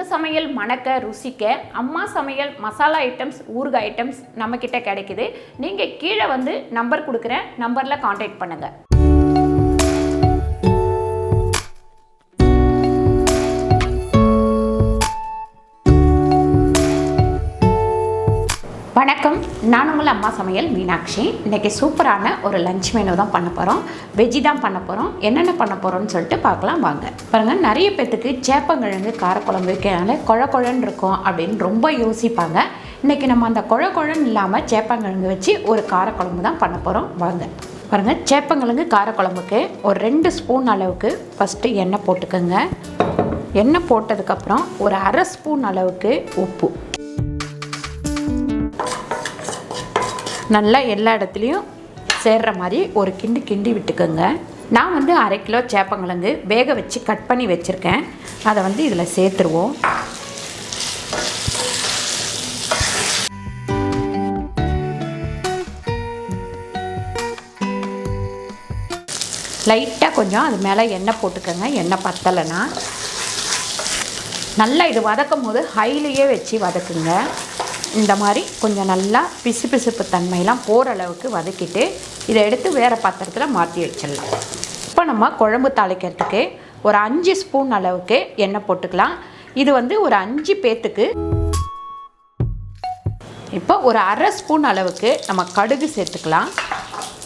உங்கள் சமையல் மணக்க ருசிக்க அம்மா சமையல் மசாலா ஐட்டம்ஸ் ஊறுகாய் ஐட்டம்ஸ் நம்மக்கிட்ட கிடைக்குது. நீங்கள் கீழே வந்து நம்பர் கொடுக்குறேன், நம்பரில் காண்டாக்ட் பண்ணுங்கள். வணக்கம், நான் உங்கள் அம்மா சமையல் மீனாட்சி. இன்றைக்கி சூப்பரான ஒரு லஞ்ச் மெனு தான் பண்ண போகிறோம். வெஜ்ஜி தான் பண்ண போகிறோம். என்னென்ன பண்ண போகிறோம்னு சொல்லிட்டு பார்க்கலாம் வாங்க. பாருங்கள், நிறைய பேத்துக்கு சேப்பங்கிழங்கு காரக்குழம்பு வைக்கிறனால குழன்னு இருக்கும் அப்படின்னு ரொம்ப யோசிப்பாங்க. இன்றைக்கி நம்ம அந்த குழன்னு இல்லாமல் சேப்பங்கிழங்கு வச்சு ஒரு காரக்குழம்பு தான் பண்ண போகிறோம் வாங்க. பாருங்கள், சேப்பங்கிழங்கு காரக்குழம்புக்கு ஒரு 2 ஸ்பூன் அளவுக்கு ஃபஸ்ட்டு எண்ணெய் போட்டுக்கோங்க. எண்ணெய் போட்டதுக்கப்புறம் ஒரு அரை ஸ்பூன் அளவுக்கு உப்பு நல்லா எல்லா இடத்துலையும் சேர்ற மாதிரி ஒரு கிண்டி விட்டுக்கோங்க. நான் வந்து 1/2 கிலோ சேப்பங்கிழங்கு வேக வச்சு கட் பண்ணி வச்சுருக்கேன். அதை வந்து இதில் சேர்த்துருவோம். லைட்டாக கொஞ்சம் அது மேலே எண்ணெய் போட்டுக்கோங்க. எண்ணெய் பத்தலைன்னா நல்லா இது வதக்கும் போது ஹைலையே வச்சு வதக்குங்க. இந்த மாதிரி கொஞ்சம் நல்லா பிசுபிசுப்பு தன்மையெல்லாம் போகிற அளவுக்கு வதக்கிட்டு இதை எடுத்து வேறு பாத்திரத்தில் மாற்றி வச்சிடலாம். இப்போ நம்ம குழம்பு தாளிக்கிறதுக்கு ஒரு 5 ஸ்பூன் அளவுக்கு எண்ணெய் போட்டுக்கலாம். இது வந்து ஒரு 5 பேத்துக்கு. இப்போ ஒரு அரை ஸ்பூன் அளவுக்கு நம்ம கடுகு சேர்த்துக்கலாம்.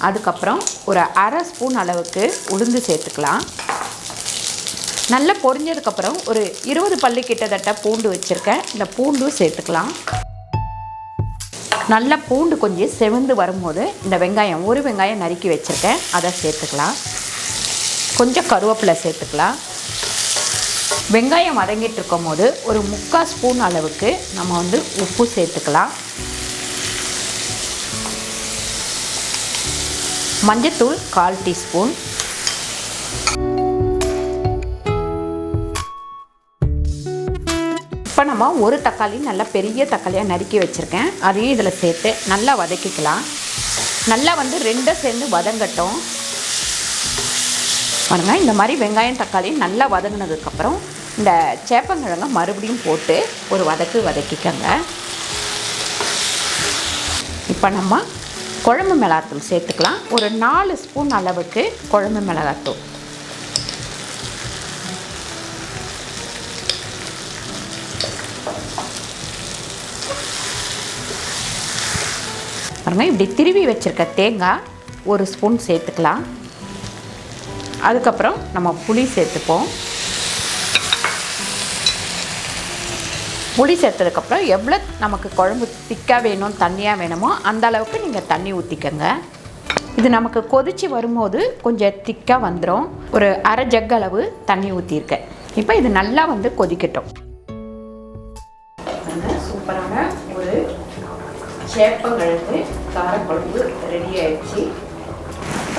அதுக்கப்புறம் ஒரு அரை ஸ்பூன் அளவுக்கு உளுந்து சேர்த்துக்கலாம். நல்லா பொரிஞ்சதுக்கப்புறம் ஒரு 20 பல்லு கிட்டத்தட்ட பூண்டு வச்சுருக்கேன். இந்த பூண்டும் சேர்த்துக்கலாம். நல்லா பூண்டு கொஞ்சம் செவந்து வரும்போது இந்த வெங்காயம், ஒரு வெங்காயம் நறுக்கி வச்சுருக்கேன், அதை சேர்த்துக்கலாம். கொஞ்சம் கருவேப்பிலை சேர்த்துக்கலாம். வெங்காயம் வதங்கிட்டு இருக்கும் போது ஒரு 3/4 ஸ்பூன் அளவுக்கு நம்ம வந்து உப்பு சேர்த்துக்கலாம். மஞ்சத்தூள் 1/4 டீஸ்பூன். இப்போ நம்ம ஒரு தக்காளி, நல்லா பெரிய தக்காளியாக நறுக்கி வச்சுருக்கேன், அதையும் இதில் சேர்த்து நல்லா வதக்கிக்கலாம். நல்லா வந்து 2 சேர்ந்து வதங்கட்டும். பாருங்கள், இந்த மாதிரி வெங்காயம் தக்காளி நல்லா வதங்கினதுக்கப்புறம் இந்த சேப்பங்கிழங்கை மறுபடியும் போட்டு ஒரு வதக்கிக்கோங்க. இப்போ நம்ம குழம்பு மிளகாத்தூள் சேர்த்துக்கலாம். ஒரு 4 ஸ்பூன் அளவுக்கு குழம்பு மிளகாத்தூள். பாருங்கள், இப்படி திருவி வச்சுருக்க தேங்காய் 1 ஸ்பூன் சேர்த்துக்கலாம். அதுக்கப்புறம் நம்ம புளி சேர்த்துப்போம். புளி சேர்த்ததுக்கப்புறம் எவ்வளோ நமக்கு குழம்பு திக்காக வேணும், தண்ணியாக வேணுமோ அந்த அளவுக்கு நீங்கள் தண்ணி ஊற்றிக்கங்க. இது நமக்கு கொதித்து வரும்போது கொஞ்சம் திக்காக வந்துடும். ஒரு அரை ஜக் அளவு தண்ணி ஊற்றிருக்கேன். இப்போ இது நல்லா வந்து கொதிக்கட்டும். சூப்பரான ஒரு சேப்பங்கிழங்கு காரக்குழம்பு ரெடி ஆகிடுச்சு.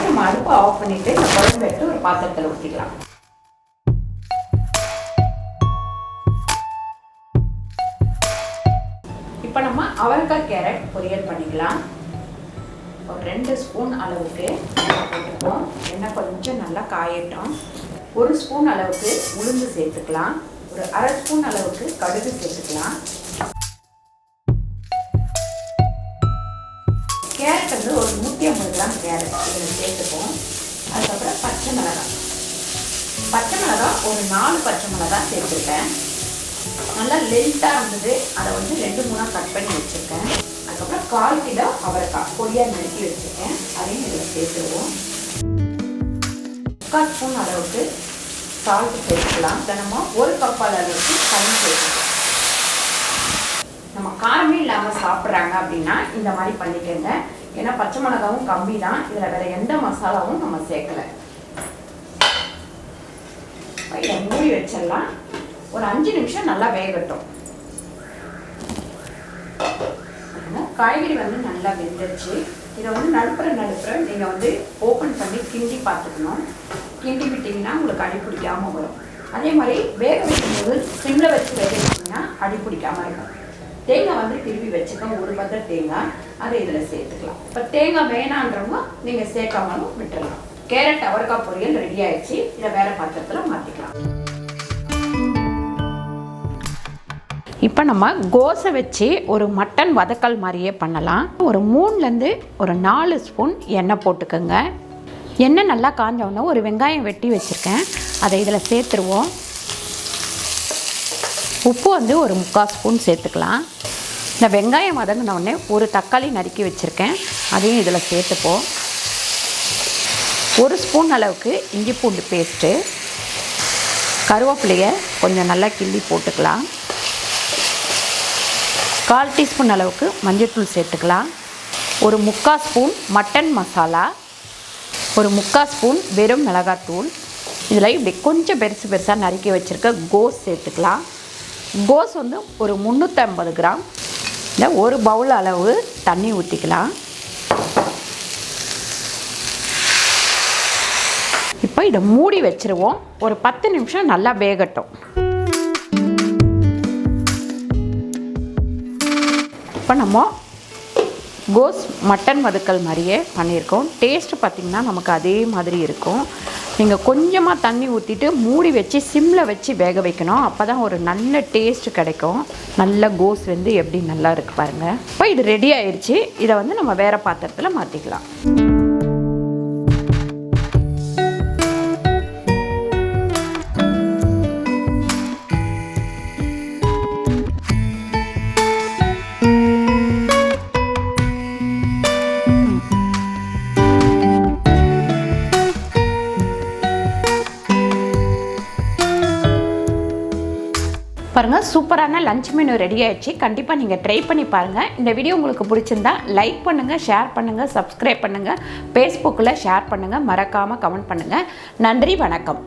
நம்ம அடுப்பை ஆஃப் பண்ணிவிட்டு இந்த குழம்பு எடுத்து ஒரு பாத்திரத்தில் ஊற்றிக்கலாம். இப்போ நம்ம அவரைக்காய் கேரட் பொரியல் பண்ணிக்கலாம். ஒரு 2 ஸ்பூன் அளவுக்கு எண்ணெய் போட்டுப்போம். எண்ணெய் கொஞ்சம் நல்லா காயட்டும். 1 ஸ்பூன் அளவுக்கு உளுந்து சேர்த்துக்கலாம். ஒரு அரை ஸ்பூன் அளவுக்கு கடுகு சேர்த்துக்கலாம். கேரட் வந்து ஒரு 150 கிராம் கேரட் இதில் சேர்த்துப்போம். அதுக்கப்புறம் பச்சை மிளகாய் ஒரு 4 பச்சை மிளகாய் சேர்த்துருக்கேன். நல்லா லென்த்தாக இருந்தது, அதை வந்து 2-3 கட் பண்ணி வச்சுருக்கேன். அதுக்கப்புறம் 1/4 கிலோ அவரைக்காய் பொடியாக நறுக்கி வச்சுருக்கேன், அதையும் இதில் சேர்த்துருவோம். 3/4 ஸ்பூன் அளவுக்கு சால்ட்டு சேர்த்துக்கலாம். தினமும் 1 கப் அளவுக்கு தண்ணி சேர்த்துக்கலாம். நம்ம காரமே இல்லாமல் சாப்பிட்றாங்க அப்படின்னா இந்த மாதிரி பண்ணிக்கோங்க. ஏன்னா பச்சை மிளகாவும் கம்மி தான், இதில் வேறு எந்த மசாலாவும் நம்ம சேர்க்கலை. இதை மூடி வச்சிடலாம். ஒரு 5 நிமிஷம் நல்லா வேகட்டும். காய்கறி வந்து நல்லா வெந்துருச்சு. இதை வந்து நடுப்புற நீங்கள் வந்து ஓப்பன் பண்ணி கிண்டி பார்த்துக்கணும். கிண்டி விட்டிங்கன்னா உங்களுக்கு அடி பிடிக்காமல் வரும். அதே மாதிரி வேக வைக்கும்போது சிம்மில் வச்சு வேக வச்சிங்கன்னா அடி பிடிக்காமல் இருக்கும். தேங்காய் வந்து திருப்பி வச்சுக்க, ஒரு பத்த தேங்காய், அதை இதில் சேர்த்துக்கலாம். இப்போ தேங்காய் வேணான்றவங்க நீங்கள் சேர்க்காமலும் விட்டுடலாம். கேரட் அவரைக்காய் பொரியல் ரெடி ஆயிடுச்சு. இதை வேறு பாத்திரத்தில் மாற்றிக்கலாம். இப்போ நம்ம கோஸை வச்சு ஒரு மட்டன் வதக்கல் மாதிரியே பண்ணலாம். ஒரு 3லேருந்து ஒரு 4 ஸ்பூன் எண்ணெய் போட்டுக்கோங்க. எண்ணெய் நல்லா காஞ்சோன்னா ஒரு வெங்காயம் வெட்டி வச்சுருக்கேன், அதை இதில் சேர்த்துருவோம். உப்பு வந்து ஒரு 3/4 ஸ்பூன் சேர்த்துக்கலாம். இந்த வெங்காயம் வதங்கினோடனே ஒரு தக்காளி நறுக்கி வச்சுருக்கேன், அதையும் இதில் சேர்த்துப்போம். 1 ஸ்பூன் அளவுக்கு இஞ்சி பூண்டு பேஸ்ட்டு, கருவேப்பிலையை கொஞ்சம் நல்லா கிள்ளி போட்டுக்கலாம். 1/4 டீஸ்பூன் அளவுக்கு மஞ்சள்தூள் சேர்த்துக்கலாம். ஒரு 3/4 ஸ்பூன் மட்டன் மசாலா, ஒரு 3/4 ஸ்பூன் வெறும் மிளகாத்தூள். இதில் இப்படி கொஞ்சம் பெருசாக நறுக்கி வச்சுருக்க கோஸ் சேர்த்துக்கலாம். கோஸ் வந்து ஒரு 350 கிராம். இந்த ஒரு பவுல் அளவு தண்ணி ஊற்றிக்கலாம். இப்போ இதை மூடி வச்சுருவோம். ஒரு 10 நிமிஷம் நல்லா வேகட்டும். இப்போ நம்ம கோஸ் மட்டன் வதக்கல் மாதிரியே பண்ணியிருக்கோம். டேஸ்ட்டு பார்த்திங்கன்னா நமக்கு அதே மாதிரி இருக்கும். நீங்கள் கொஞ்சமாக தண்ணி ஊற்றிட்டு மூடி வச்சு சிம்மில் வச்சு வேக வைக்கணும். அப்போ தான் ஒரு நல்ல டேஸ்ட்டு கிடைக்கும். நல்ல கோஸ் வந்து எப்படி நல்லா இருக்குது பாருங்கள். இப்போ இது ரெடி ஆயிடுச்சு. இதை வந்து நம்ம வேறு பாத்திரத்தில் மாற்றிக்கலாம். பாருங்கள், சூப்பரான லஞ்ச் மெனு ரெடி ஆயிடுச்சு. கண்டிப்பாக நீங்கள் ட்ரை பண்ணி பாருங்கள். இந்த வீடியோ உங்களுக்கு பிடிச்சிருந்தா லைக் பண்ணுங்கள், ஷேர் பண்ணுங்கள், சப்ஸ்கிரைப் பண்ணுங்கள், ஃபேஸ்புக்கில் ஷேர் பண்ணுங்கள், மறக்காமல் கமெண்ட் பண்ணுங்கள். நன்றி, வணக்கம்.